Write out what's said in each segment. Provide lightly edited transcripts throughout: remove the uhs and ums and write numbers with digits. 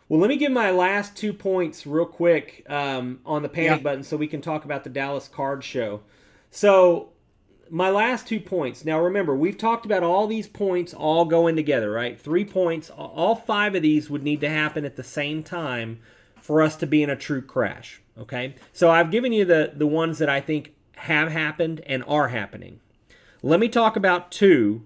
Well, let me give my last 2 points real quick on the panic button so we can talk about the Dallas Card Show. So, my last 2 points. Now, remember, we've talked about all these points all going together, right? 3 points. All five of these would need to happen at the same time for us to be in a true crash, okay? So, I've given you the ones that I think have happened and are happening. Let me talk about two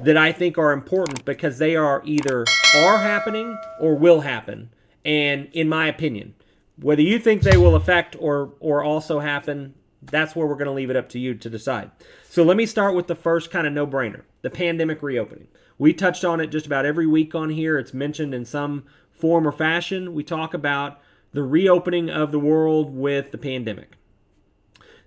that I think are important because they are either are happening or will happen. And in my opinion, whether you think they will affect or also happen, that's where we're going to leave it up to you to decide. So let me start with the first kind of no-brainer, the pandemic reopening. We touched on it just about every week on here. It's mentioned in some form or fashion. We talk about the reopening of the world with the pandemic.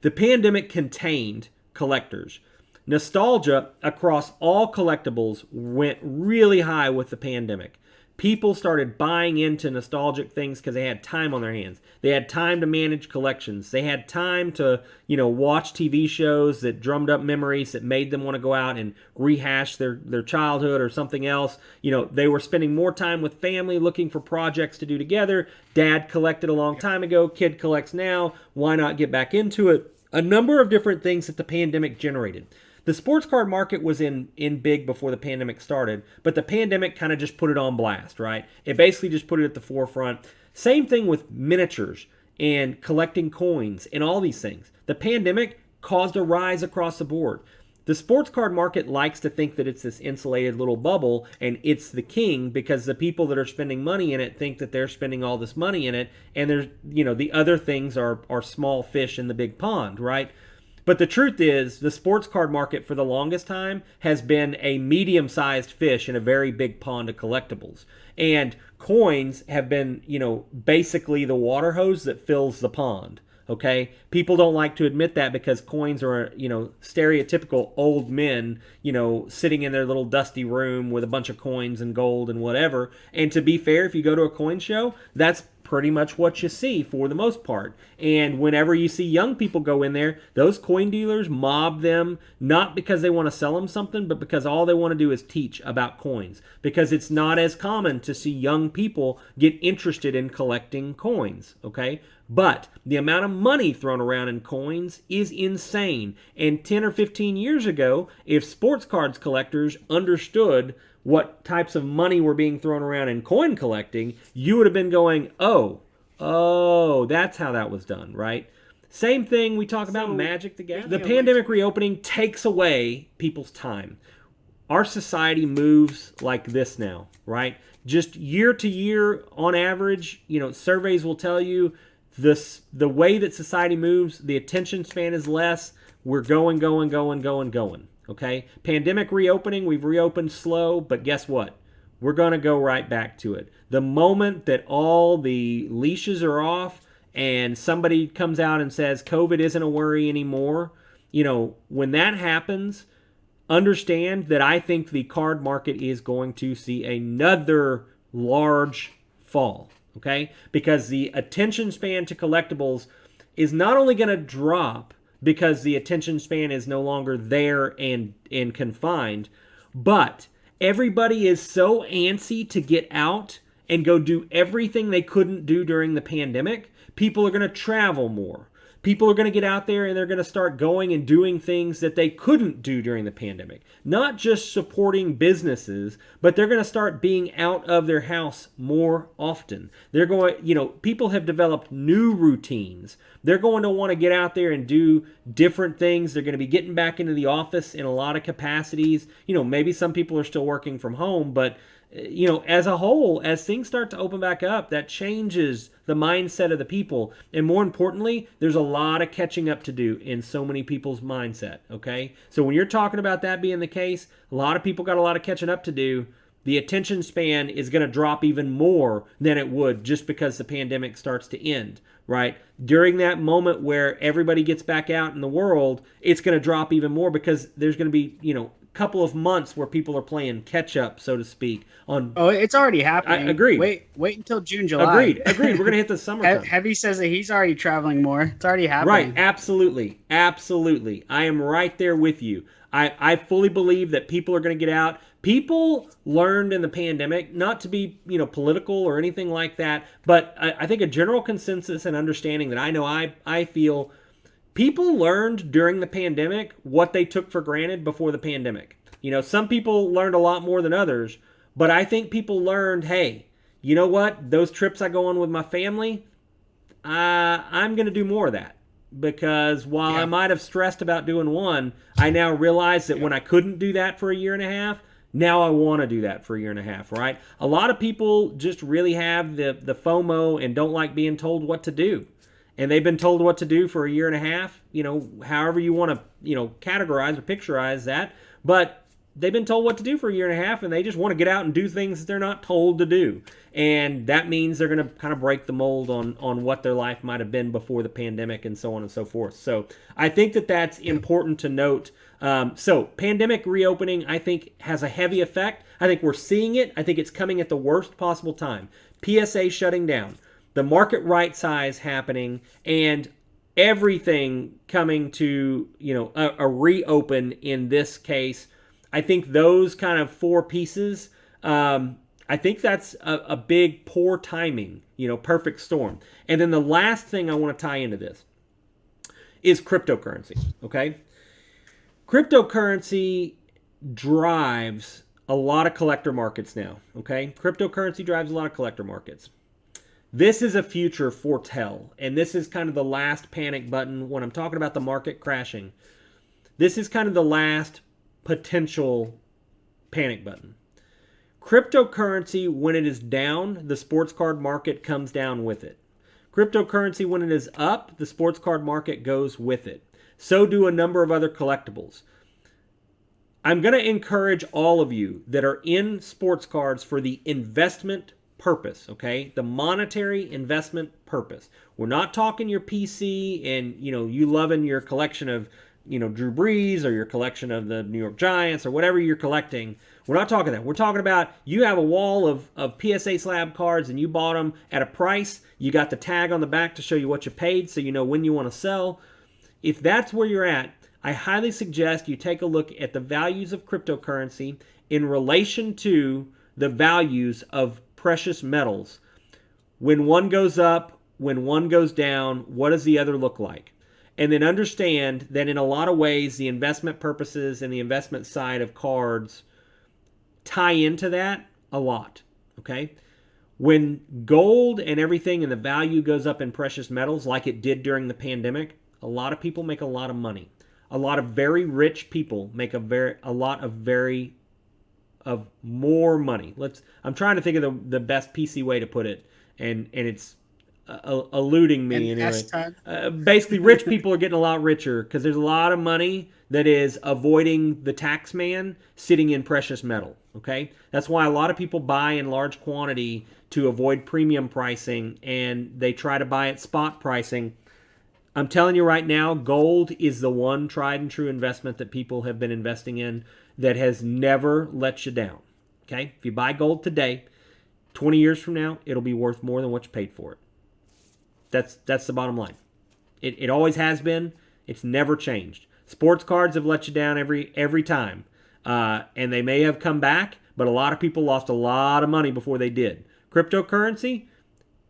The pandemic contained collectors. Nostalgia across all collectibles went really high with the pandemic. People started buying into nostalgic things because they had time on their hands. They had time to manage collections. They had time to, watch TV shows that drummed up memories that made them want to go out and rehash their childhood or something else. They were spending more time with family looking for projects to do together. Dad collected a long time ago. Kid collects now. Why not get back into it? A number of different things that the pandemic generated. The sports card market was in big before the pandemic started, but the pandemic kind of just put it on blast, right? It basically just put it at the forefront. Same thing with miniatures and collecting coins and all these things. The pandemic caused a rise across the board. The sports card market likes to think that it's this insulated little bubble and it's the king because the people that are spending money in it think that they're spending all this money in it, and there's, the other things are small fish in the big pond, right? But the truth is, the sports card market for the longest time has been a medium-sized fish in a very big pond of collectibles. And coins have been, basically the water hose that fills the pond. Okay? People don't like to admit that because coins are, stereotypical old men, sitting in their little dusty room with a bunch of coins and gold and whatever. And to be fair, if you go to a coin show, that's pretty much what you see for the most part. And whenever you see young people go in there, those coin dealers mob them, not because they want to sell them something, but because all they want to do is teach about coins. Because it's not as common to see young people get interested in collecting coins, okay? But the amount of money thrown around in coins is insane. And 10 or 15 years ago, if sports cards collectors understood what types of money were being thrown around in coin collecting, you would have been going, oh, that's how that was done, right? Same thing, we talk about Magic the Gathering. The pandemic reopening takes away people's time. Our society moves like this now, right? Just year to year, on average, surveys will tell you the way that society moves, the attention span is less. We're going. Okay? Pandemic reopening, we've reopened slow, but guess what? We're going to go right back to it. The moment that all the leashes are off and somebody comes out and says COVID isn't a worry anymore, when that happens, understand that I think the card market is going to see another large fall, okay? Because the attention span to collectibles is not only going to drop because the attention span is no longer there and confined, but everybody is so antsy to get out and go do everything they couldn't do during the pandemic. People are going to travel more. People are going to get out there and they're going to start going and doing things that they couldn't do during the pandemic. Not just supporting businesses, but they're going to start being out of their house more often. They're going, people have developed new routines. They're going to want to get out there and do different things. They're going to be getting back into the office in a lot of capacities. Maybe some people are still working from home, but as a whole, as things start to open back up, that changes the mindset of the people. And more importantly, there's a lot of catching up to do in so many people's mindset, okay? So when you're talking about that being the case, a lot of people got a lot of catching up to do. The attention span is going to drop even more than it would just because the pandemic starts to end, right? During that moment where everybody gets back out in the world, it's going to drop even more because there's going to be, couple of months where people are playing catch up, so to speak. It's already happening. I agree. Wait until June, July. Agreed. We're gonna hit the summertime. Heavy says that he's already traveling more. It's already happening. Right. Absolutely. I am right there with you. I fully believe that people are going to get out. People learned in the pandemic, not to be, political or anything like that, but I think a general consensus and understanding that I feel people learned during the pandemic what they took for granted before the pandemic. Some people learned a lot more than others, but I think people learned, hey, you know what? Those trips I go on with my family, I'm going to do more of that. Because while I might have stressed about doing one, I now realize that when I couldn't do that for a year and a half, now I want to do that for a year and a half, right? A lot of people just really have the FOMO and don't like being told what to do. And they've been told what to do for a year and a half, however you want to, categorize or picturize that. But they've been told what to do for a year and a half, and they just want to get out and do things that they're not told to do. And that means they're going to kind of break the mold on what their life might have been before the pandemic and so on and so forth. So I think that that's important to note. So pandemic reopening, I think, has a heavy effect. I think we're seeing it. I think it's coming at the worst possible time. PSA shutting down, the market right size happening, and everything coming to, a reopen in this case. I think those kind of four pieces, I think that's a big poor timing, perfect storm. And then the last thing I want to tie into this is cryptocurrency, okay? Cryptocurrency drives a lot of collector markets now, okay? Cryptocurrency drives a lot of collector markets. This is a future foretell, and this is kind of the last panic button when I'm talking about the market crashing. This is kind of the last potential panic button. Cryptocurrency, when it is down, the sports card market comes down with it. Cryptocurrency, when it is up, the sports card market goes with it. So do a number of other collectibles. I'm going to encourage all of you that are in sports cards for the investment purpose, okay? The monetary investment purpose. We're not talking your PC and, you loving your collection of Drew Brees or your collection of the New York Giants or whatever you're collecting. We're not talking that. We're talking about you have a wall of PSA slab cards and you bought them at a price. You got the tag on the back to show you what you paid so you know when you want to sell. If that's where you're at, I highly suggest you take a look at the values of cryptocurrency in relation to the values of precious metals. When one goes up, when one goes down, what does the other look like? And then understand that in a lot of ways, the investment purposes and the investment side of cards tie into that a lot, okay? When gold and everything and the value goes up in precious metals like it did during the pandemic, a lot of people make a lot of money. A lot of very rich people make a lot of more money. I'm trying to think of the best PC way to put it, and it's eluding me anyway. Basically, rich people are getting a lot richer because there's a lot of money that is avoiding the tax man sitting in precious metal. Okay, that's why a lot of people buy in large quantity to avoid premium pricing, and they try to buy at spot pricing. I'm telling you right now, gold is the one tried and true investment that people have been investing in that has never let you down. Okay, if you buy gold today, 20 years from now, it'll be worth more than what you paid for it. That's the bottom line. It always has been. It's never changed. Sports cards have let you down every time. And they may have come back, but a lot of people lost a lot of money before they did. Cryptocurrency,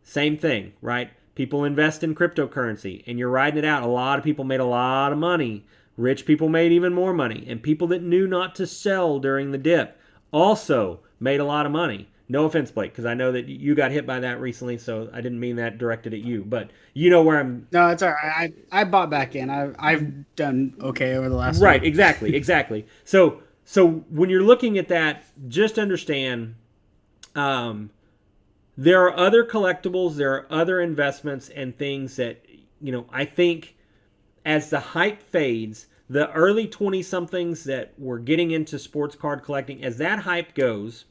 same thing, right? People invest in cryptocurrency, and you're riding it out. A lot of people made a lot of money. Rich people made even more money. And people that knew not to sell during the dip also made a lot of money. No offense, Blake, because I know that you got hit by that recently, so I didn't mean that directed at you. But you know where I'm... No, it's all right. I bought back in. I've done okay over the last Right, week. exactly. So when you're looking at that, just understand there are other collectibles, there are other investments and things that, I think as the hype fades, the early 20-somethings that were getting into sports card collecting, as that hype goes...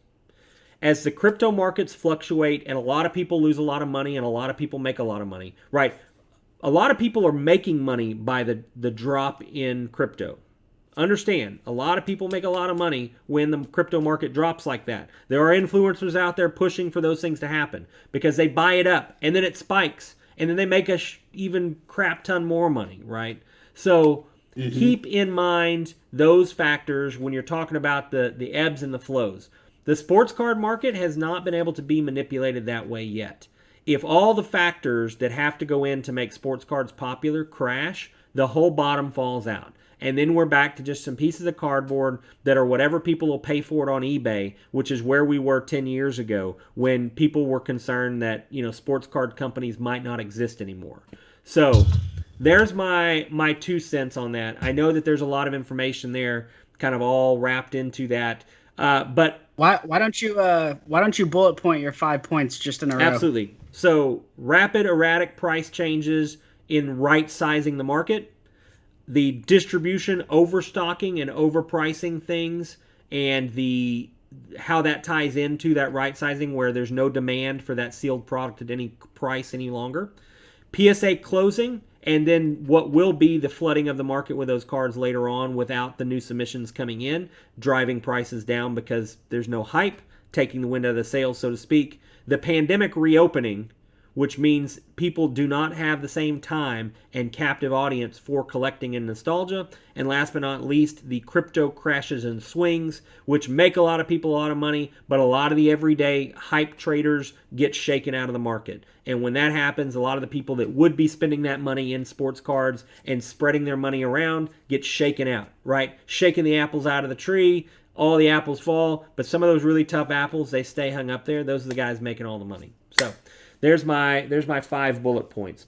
As the crypto markets fluctuate and a lot of people lose a lot of money and a lot of people make a lot of money, right? A lot of people are making money by the drop in crypto. Understand, a lot of people make a lot of money when the crypto market drops like that. There are influencers out there pushing for those things to happen because they buy it up and then it spikes and then they make even crap ton more money, right? So Keep in mind those factors when you're talking about the ebbs and the flows. The sports card market has not been able to be manipulated that way yet. If all the factors that have to go in to make sports cards popular crash, the whole bottom falls out. And then we're back to just some pieces of cardboard that are whatever people will pay for it on eBay, which is where we were 10 years ago when people were concerned that, sports card companies might not exist anymore. So there's my 2 cents on that. I know that there's a lot of information there kind of all wrapped into that. But why don't you bullet point your 5 points just in a row? absolutely. So rapid erratic price changes in right sizing the market, the distribution overstocking and overpricing things, and the how that ties into that right sizing where there's no demand for that sealed product at any price any longer. PSA closing, and then what will be the flooding of the market with those cards later on without the new submissions coming in, driving prices down because there's no hype, taking the wind out of the sails, so to speak. The pandemic reopening, which means people do not have the same time and captive audience for collecting and nostalgia. And last but not least, the crypto crashes and swings, which make a lot of people a lot of money, but a lot of the everyday hype traders get shaken out of the market. And when that happens, a lot of the people that would be spending that money in sports cards and spreading their money around get shaken out, right? Shaking the apples out of the tree, all the apples fall, but some of those really tough apples, they stay hung up there. Those are the guys making all the money. So there's my 5 bullet points.